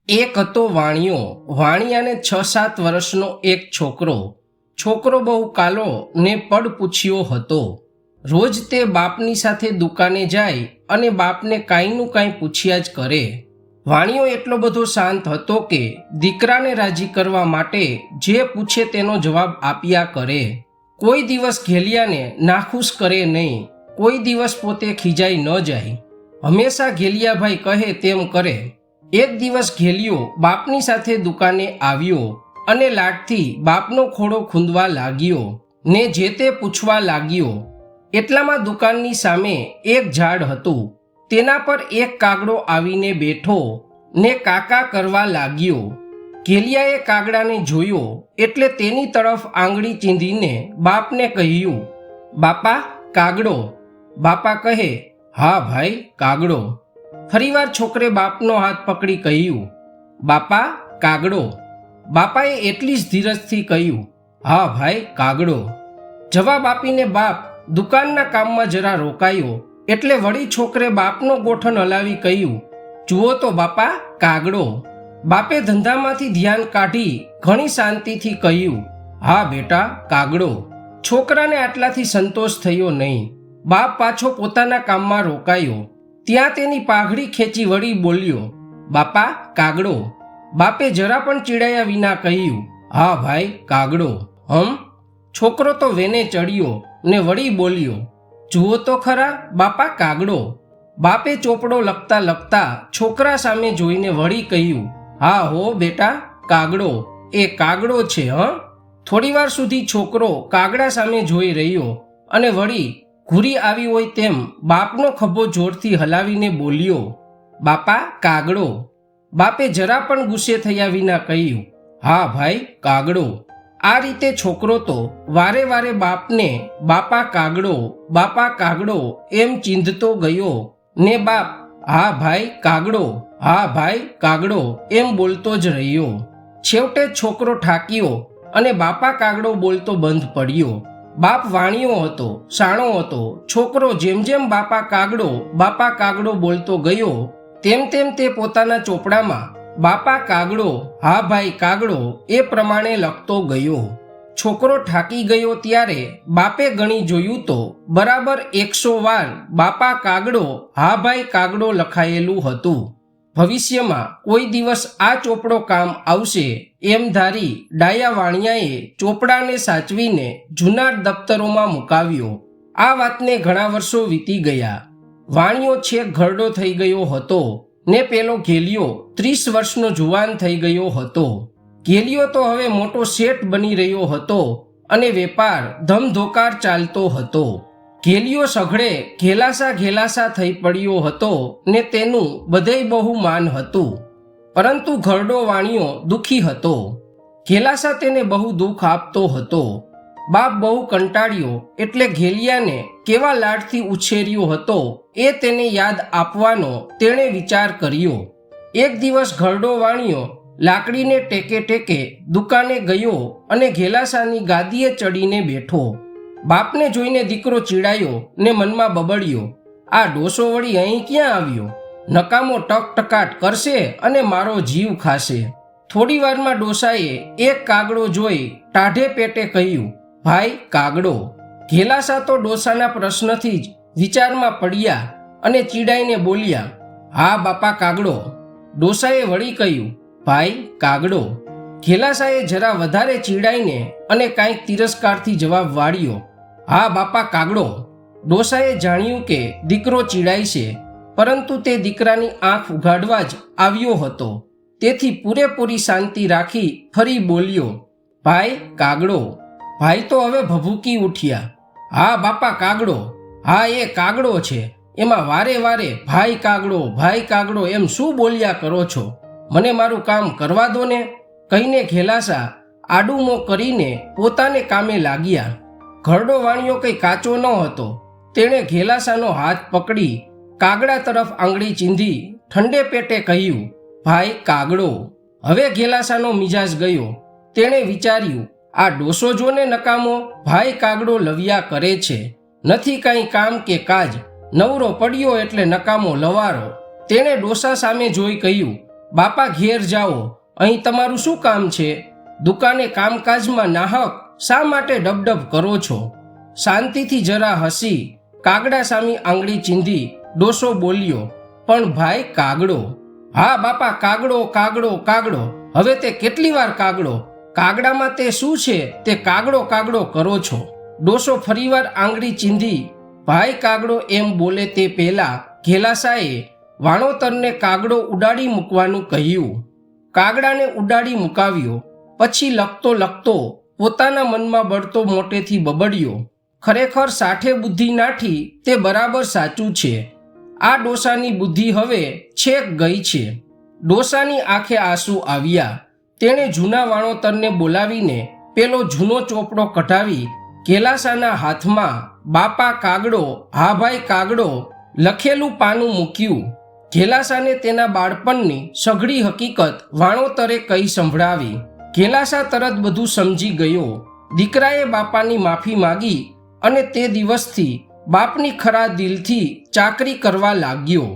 એક હતો વાણિયો. વાણિયાને 6-7 વર્ષનો એક છોકરો. છોકરો બહુ કાલો ને પડ પૂછ્યો હતો. રોજ તે બાપની સાથે દુકાને જાય અને બાપને કાંઈનું કાંઈ પૂછ્યા જ કરે. વાણિયો એટલો બધો શાંત હતો કે દીકરાને રાજી કરવા માટે જે પૂછે તેનો જવાબ આપ્યા કરે. કોઈ દિવસ ઘેલિયાને નાખુશ કરે નહીં, કોઈ દિવસ પોતે ખીજાઈ ન જાય. હંમેશા ઘેલિયાભાઈ કહે તેમ કરે. એક દિવસ ઘેલિયો બાપની સાથે દુકાને આવ્યો અને લાડથી બાપનો ખોળો ખૂંદવા લાગ્યો ને જે તે પૂછવા લાગ્યો. એટલામાં દુકાનની સામે એક ઝાડ હતું. તેના પર એક કાગડો આવીને બેઠો ને કાકા કરવા લાગ્યો. ઘેલિયાએ કાગડાને જોયો એટલે તેની તરફ આંગળી ચીંધીને બાપને કહ્યું, બાપા કાગડો. બાપા કહે, હા ભાઈ કાગડો. ફરીવાર છોકરે બાપનો હાથ પકડી કહ્યું, બાપા કાગડો. બાપાએ એટલી જ ધીરજથી કહ્યું, હા ભાઈ કાગડો. જવાબ આપીને બાપ દુકાનના કામમાં જરા રોકાયો એટલે વળી છોકરે બાપનો ગોઠણ હલાવી કહ્યું, જુઓ તો બાપા કાગડો. બાપે ધંધામાંથી ધ્યાન કાઢી ઘણી શાંતિથી કહ્યું, હા બેટા કાગડો. છોકરાને આટલાથી સંતોષ થયો નહીં. બાપ પાછો પોતાના કામમાં રોકાયો. ત્યાં તેની પાઘડી ખેંચી વળી બોલ્યો, બાપા કાગડો. બાપે જરા પણ ચીડાયા વિના કહ્યું, હા ભાઈ કાગડો. છોકરો તો વેને ચડ્યો ને વળી બોલ્યો, જુઓ તો ખરા બાપા કાગડો. બાપે ચોપડો લખતા લખતા છોકરા સામે જોઈને વળી કહ્યું, હા હો બેટા કાગડો, એ કાગડો છે. થોડીવાર સુધી છોકરો કાગડા સામે જોઈ રહ્યો અને વળી ઘૂરી આવી હોય તેમ બાપનો ખભો જોરથી હલાવીને બોલ્યો, બાપા કાગડો. બાપે જરા પણ ગુસ્સે થયા વિના કહ્યું, હા ભાઈ કાગડો. આ રીતે છોકરો તો વારે વારે બાપને બાપા કાગડો એમ ચીંધતો ગયો ને બાપ હા ભાઈ કાગડો, હા ભાઈ કાગડો એમ બોલતો જ રહ્યો. છેવટે છોકરો થાક્યો અને બાપા કાગડો બોલતો બંધ પડ્યો. બાપ વાણિયો હતો, શાણો હતો. છોકરો જેમ જેમ બાપા કાગડો બોલતો ગયો તેમ તેમ તે પોતાના ચોપડામાં બાપા કાગડો, હા ભાઈ કાગડો એ પ્રમાણે લખતો ગયો. છોકરો થાકી ગયો ત્યારે બાપે ગણી જોયું તો બરાબર 100 વાર બાપા કાગડો, હા ભાઈ કાગડો લખાયેલું હતું. ભવિષ્યમાં કોઈ દિવસ આ ચોપડો કામ આવશે એમ ધારી ડાયા વાણિયાએ ચોપડાને સાચવીને જૂના દફતરોમાં મુકાવ્યો. આ વાતને ઘણા વર્ષો વીતી ગયા. વાણિયો છેક ઘરડો થઈ ગયો હતો ને પેલો ઘેલિયો 30 વર્ષનો જુવાન થઈ ગયો હતો. ઘેલિયો તો હવે મોટો શેઠ બની રહ્યો હતો અને વેપાર ધમધોકાર ચાલતો હતો. ઘેલિયો સઘળે ઘેલાસા થઈ પડ્યો હતો ને તેનું બધેય બહુ માન હતું. પરંતુ ઘરડો વાણિયો દુઃખી હતો. ઘેલાસા તેને બહુ દુઃખ આપતો હતો. બાપ બહુ કંટાળ્યો એટલે ઘેલિયાને કેવા લાડથી ઉછેર્યો હતો એ તેને યાદ આપવાનો તેણે વિચાર કર્યો. એક દિવસ ઘરડો વાણિયો લાકડીને ટેકે ટેકે દુકાને ગયો અને ઘેલાસાની ગાદીએ ચડીને બેઠો. બાપને જોઈને દીકરો ચીડાયો ને મનમાં બબડ્યો, આ ડોસો વળી અહીં ક્યાં આવ્યો? નકામો ટકટકાટ કરશે અને મારો જીવ ખાશે. થોડી વારમાં ડોસાએ એક કાગડો જોઈ ટાઢે પેટે કહ્યું, ભાઈ કાગડો. ઘેલાસા તો ડોસાના પ્રશ્નથી જ વિચારમાં પડ્યા અને ચીડાઈને બોલ્યા, હા બાપા કાગડો. ડોસાએ વળી કહ્યું, ભાઈ કાગડો. ઘેલાસાએ જરા વધારે ચીડાઈને અને કાંઈક તિરસ્કારથી જવાબ વાળ્યો, હા બાપા કાગડો. ડોસાએ જાણ્યું કે દીકરો ચીડાય છે, પરંતુ તે દીકરાની આંખ ઉઘાડવા જ આવ્યો હતો. તેથી પૂરેપૂરી શાંતિ રાખી ફરી બોલ્યો, ભાઈ કાગડો. ભાઈ તો હવે ભભૂકી ઉઠ્યા, હા બાપા કાગડો. હા એ કાગડો છે, એમાં વારે વારે ભાઈ કાગડો એમ શું બોલ્યા કરો છો? મને મારું કામ કરવા દો ને. કહીને ઘેલાસા આડુમો કરીને પોતાને કામે લાગ્યા. ઘરડો વાણિયો કંઈ કાચો ન હતો. તેણે ઘેલાસાનો હાથ પકડી કાગડા તરફ આંગળી ચીંધી ઠંડે પેટે કહ્યું, ભાઈ કાગડો. હવે ઘેલાસાનો મિજાજ ગયો. તેણે વિચાર્યું, આ ડોસો જોને નકામો ભાઈ કાગડો લવ્યા કરે છે. નથી કાંઈ કામ કે કાજ, નવરો પડ્યો એટલે નકામો લવારો. તેણે ડોસા સામે જોઈ કહ્યું, બાપા ઘેર જાઓ, અહીં તમારું શું કામ છે? દુકાને કામકાજમાં નાહક શા માટે ડબડબ કરો છો? શાંતિથી જરા હસી કાગડા સામી આંગળી ચીંધી ડોસો બોલ્યો, પણ ભાઈ કાગડો. હા બાપા, કાગડો કાગડો કાગડો. હવે તે કેટલી વાર કાગડો? કાગડામાં તે શું છે તે કાગડો કાગડો કરો છો? ડોસો ફરીવાર આંગળી ચીંધી ભાઈ કાગડો એમ બોલે તે પહેલા ઘેલાસાએ વાણોતરને કાગડો ઉડાડી મૂકવાનું કહ્યું. કાગડાને ઉડાડી મુકાવ્યો. પછી લખતો લખતો પોતાના મનમાં બળતો મોટેથી બબડ્યો, ખરેખર સાઠે બુદ્ધિ નાઠી તે બરાબર સાચું છે. આ ડોસાની બુદ્ધિ હવે છેક ગઈ છે. ડોસાની આંખે આંસુ આવ્યા. તેણે જૂના વાણોતરને બોલાવીને પેલો જૂનો ચોપડો કઢાવી ઘેલાસાના હાથમાં બાપા કાગડો હા ભાઈ કાગડો લખેલું પાનું મૂક્યું. ઘેલાસાને તેના બાળપણની સઘળી હકીકત વાણોતરે કહી સંભળાવી. ઘેલાસા તરત બધું સમજી ગયો. દીકરાએ બાપાની માફી માગી અને તે દિવસથી બાપની ખરા દિલથી ચાકરી કરવા લાગ્યો.